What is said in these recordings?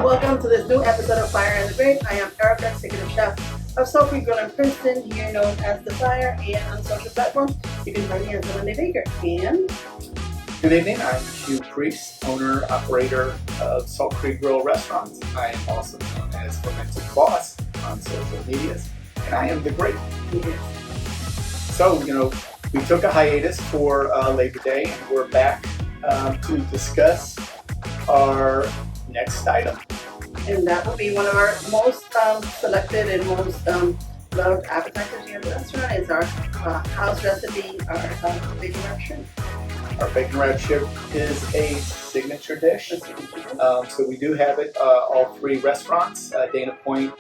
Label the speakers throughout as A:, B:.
A: Welcome to this new episode of Fire the Grape. I am Erica, executive chef of Soul Creek Grill in Princeton, here known as The Fire, and on social platforms you can find me as the Monday Baker. And
B: good evening, I'm Hugh Priest, owner, operator of Soul Creek Grill restaurants. I am also known as Fermented Boss on social medias, and I am the Grape.
A: yes,
B: So, we took a hiatus for Labor Day, and we're back to discuss our next item.
A: and that will be one of our most selected and most loved appetizers here at the restaurant. Is our house recipe, our bacon wrap shrimp.
B: Our bacon wrap shrimp is a signature dish. So we do have it all three restaurants, Dana Point,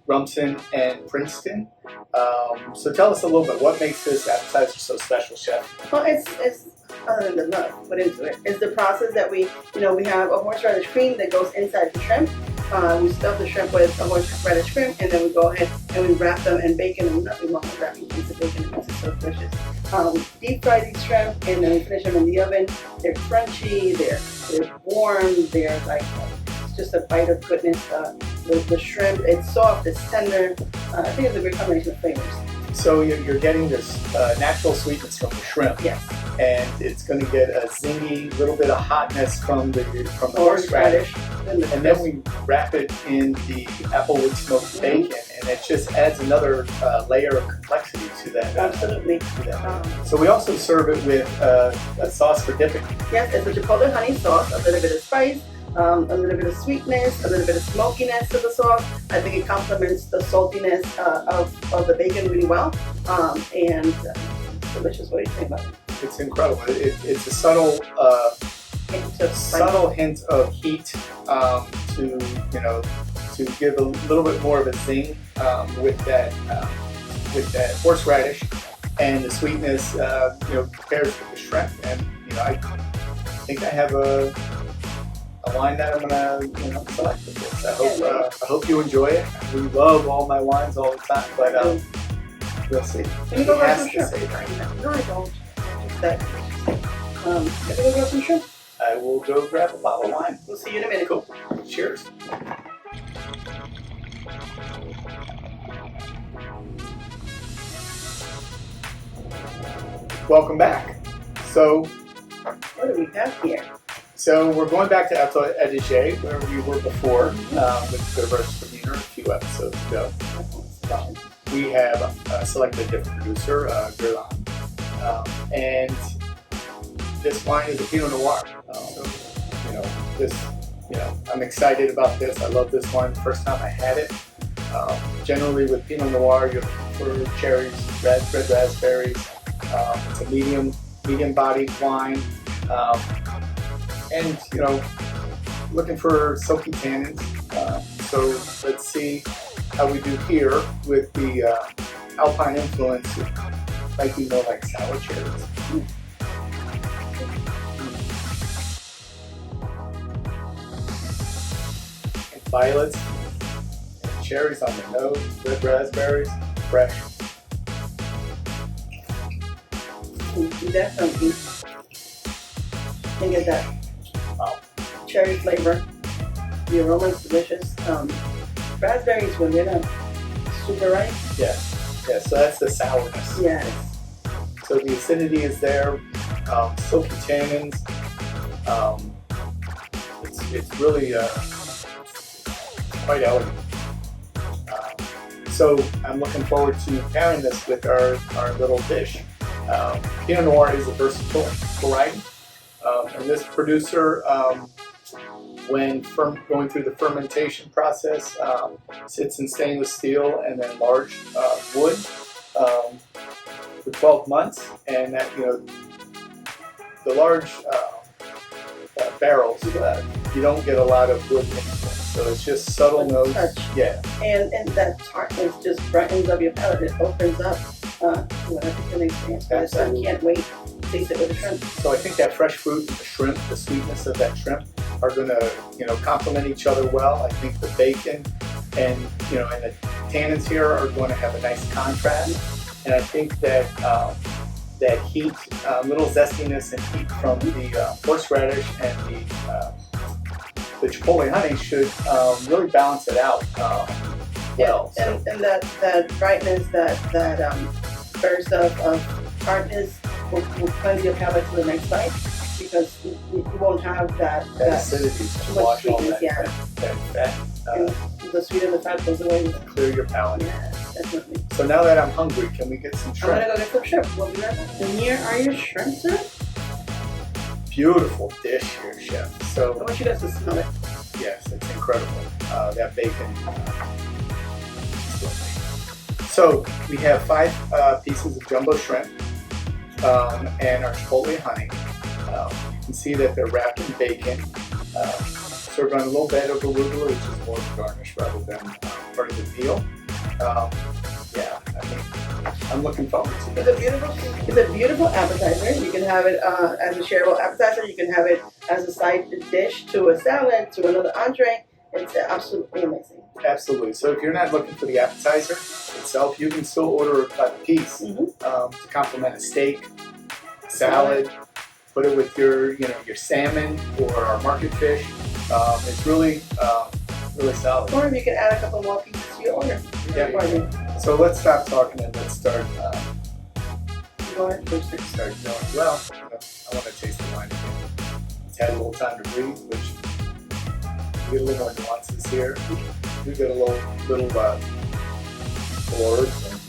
B: Rumson, and Princeton. So tell us a little bit, what makes this appetizer so special, Chef?
A: Well, it's other than the love put into it, is the process that we have a horseradish cream that goes inside the shrimp. We stuff the shrimp with a horseradish cream, and then we go ahead and we wrap them in bacon, and nothing wrong with wrapping a piece of bacon. It makes it so delicious. Deep fry these shrimp, and then we finish them in the oven. They're crunchy, they're warm, they're like it's just a bite of goodness. The shrimp, it's soft, it's tender. I think it's a great combination of flavors.
B: So you're getting this natural sweetness from the shrimp.
A: Yes.
B: And it's going to get a zingy, little bit of hotness from the horseradish. And then we wrap it in the applewood-smoked bacon, and it just adds another layer of complexity to that.
A: Absolutely.
B: So we also serve it with a sauce for dipping.
A: Yes, it's a chipotle honey sauce, a little bit of spice, a little bit of sweetness, a little bit of smokiness to the sauce. I think it complements the saltiness of the bacon really well, and it's delicious. What do you think about it?
B: It's incredible. It's a subtle hint of heat to give a little bit more of a zing with that horseradish, and the sweetness pairs with the shrimp. And I think I have a wine that I'm gonna select with this. I hope you enjoy it. We love all my wines all the time, but we'll see.
A: Can you go grab some
B: He has
A: shrimp?
B: to say right now.
A: No, I don't. Just that. Can you go grab some shrimp?
B: I will go grab a bottle of wine.
A: We'll see you in a minute.
B: Cool. Cheers. Welcome back. So
A: What do we have here?
B: we're going back to Alto Adige, where we were before with the roast premiere a few episodes ago. We have selected a different producer, Girlan, and this wine is a Pinot Noir. I'm excited about this. I love this wine. The first time I had it. Generally with Pinot Noir, you're looking for cherries, red raspberries. It's a medium-bodied wine, and looking for silky tannins. So let's see how we do here with the Alpine influence. It might be more like sour cherries. And violets, and cherries on the nose, red raspberries, fresh.
A: Definitely. And get that cherry flavor. The aroma is delicious. Raspberries when they're not super ripe.
B: Yeah, so that's the sourness.
A: Yes.
B: So the acidity is there, silky tannins. It's really quite elegant. So I'm looking forward to pairing this with our little dish. Pinot Noir is a versatile variety, and this producer, when going through the fermentation process, sits in stainless steel and then large wood for 12 months, and that the large barrels, you don't get a lot of wood influence, so it's just subtle notes.
A: Touch.
B: Yeah,
A: And that tartness just brightens up your palate. It opens up whatever you can experience. Guys, so I can't wait to taste it with the shrimp.
B: so I think that fresh fruit and the shrimp, the sweetness of that shrimp, are going to complement each other well. I think the bacon and and the tannins here are going to have a nice contrast, and I think that that heat, little zestiness and heat from the horseradish and the the chipotle honey should really balance it out well.
A: And that brightness, that burst of tartness will cleanse your palate to the next bite, because you won't have that
B: acidity to wash all that fat.
A: And the sweet and the fat goes away.
B: Clear your palate.
A: Yeah, definitely.
B: So now that I'm hungry, can we get some shrimp?
A: I'm gonna go get some shrimp. We'll be right back. And here are your shrimp, sir.
B: Beautiful dish here, chef.
A: I
B: So
A: want you guys to smell it.
B: yes, it's incredible. That bacon. So we have 5 pieces of jumbo shrimp and our chipotle honey. You can see that they're wrapped in bacon. Served on a little bed of arugula, which is more of a garnish rather than part of the meal. Yeah, I mean, I'm looking forward to this.
A: It's a beautiful appetizer. You can have it as a shareable appetizer. You can have it as a side dish to a salad, to another entree. It's absolutely amazing.
B: Absolutely. So if you're not looking for the appetizer itself, you can still order a piece to complement a steak, salad. Put it with your salmon or our market fish. It's really solid.
A: Or you can add a couple more pieces to your order.
B: Yeah. So let's stop talking and let's start.
A: Go ahead.
B: Start going. Well, I want to taste the wine again. It's had a little time to breathe, which we get a little more nuances here. We get a little herbs and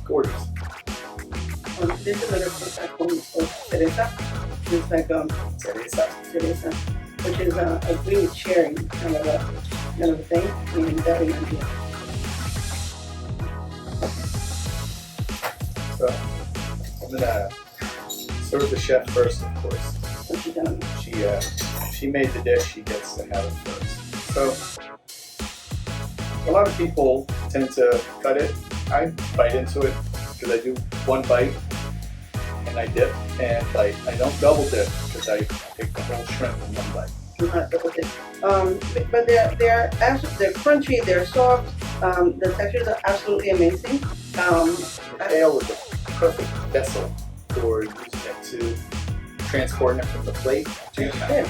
B: gorgeous.
A: This is another fruit called cereza. It's like cereza, which is a green cherry kind of a thing. And that reminds me.
B: So I'm gonna serve the chef first, of course.
A: What you done?
B: She made the dish. She gets to have it first. So a lot of people tend to cut it. I bite into it because I do one bite and I dip and bite. I don't double dip because I take the whole shrimp in one bite.
A: Not double dip. But they're crunchy. They're soft. The textures are absolutely amazing.
B: The tail is a perfect vessel for using it to transporting it from the plate to your mouth.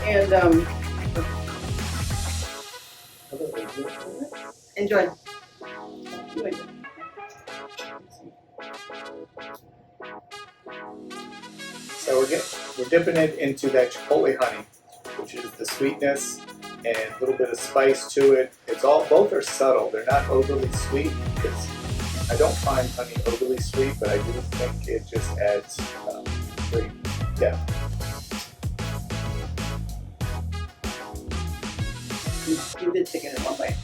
A: And enjoy.
B: So we're dipping it into that chipotle honey, which is the sweetness and a little bit of spice to it. Both are subtle. They're not overly sweet because I don't find honey overly sweet, but I do think it just adds great depth.
A: You did take it in one bite.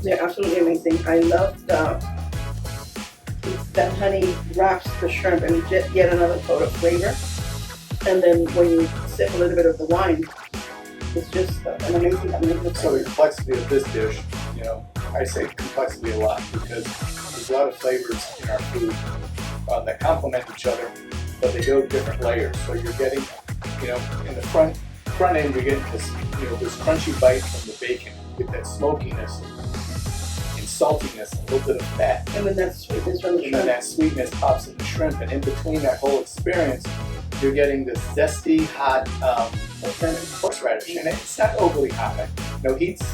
A: They're absolutely amazing. I love that honey wraps the shrimp and yet another coat of flavor. And then when you sip a little bit of the wine, it's just an amazing combination.
B: So the complexity of this dish, I say complexity a lot because there's a lot of flavors in our food that complement each other, but they go different layers. So you're getting, in the front end, you're getting this, this crunchy bite from the bacon with that smokiness and saltiness, and a little bit of fat.
A: And then that sweetness from the shrimp.
B: And then that sweetness pops in the shrimp, and in between that whole experience, you're getting this zesty, hot horseradish, and it's not overly hot. Heat's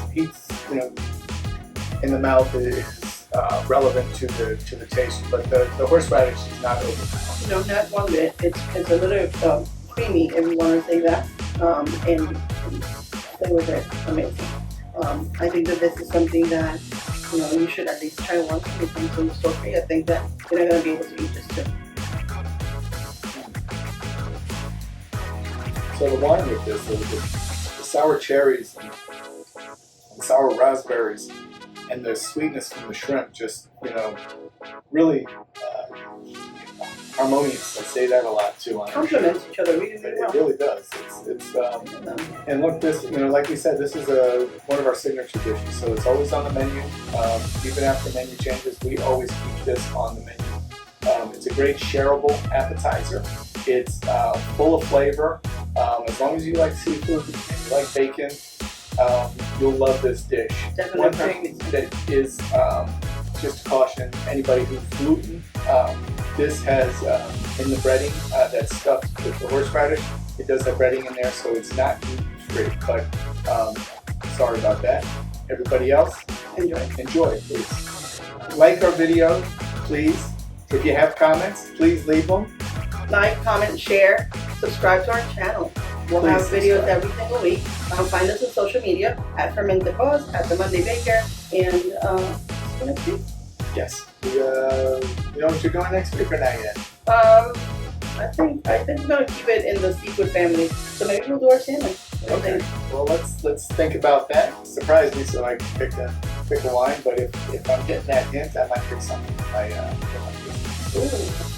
B: in the mouth is relevant to the taste, but the horseradish is not overly hot.
A: Not one bit. It's a little creamy, if you want to say that, and flavors are amazing. I think that this is something that you should at least try once when it comes to sultry. I think that you're not going to be able to eat this too.
B: So the wine with this, the sour cherries and sour raspberries and the sweetness from the shrimp just, really harmonious. I say that a lot too.
A: Complements each other really, really well.
B: It really does. And look, this, like we said, this is one of our signature dishes, so it's always on the menu. Even after menu changes, we always keep this on the menu. It's a great shareable appetizer. It's full of flavor. As long as you like seafood and you like bacon, you'll love this dish.
A: Definitely.
B: One thing that is just to caution anybody who's gluten, this has in the breading that's stuffed with the horseradish, it does have breading in there, so it's not gluten-free, but sorry about that. Everybody else, enjoy, please. Like our video, please. If you have comments, please leave them.
A: Like, comment, share, subscribe to our channel. We'll have videos every single week. Find us on social media at Fermentacos, at the Monday Baker, and see you next week.
B: Yes. You know what you're doing next week or not yet?
A: I think we're gonna keep it in the seafood family. So maybe we'll do our salmon.
B: Okay. Well, let's think about that. Surprise me, so I can pick a wine. But if I'm getting that hint, I might pick something.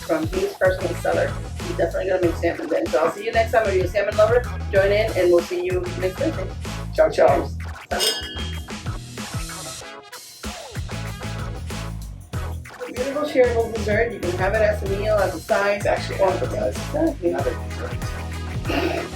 A: From his personal cellar. He's definitely gonna make salmon then. So I'll see you next time. If you're a salmon lover, join in, and we'll see you next Thursday.
B: Ciao, ciao.
A: Beautiful shareable dessert. You can have it as a meal, as a side.
B: It's actually
A: or
B: appetizing.
A: Exactly.
B: Not a dessert.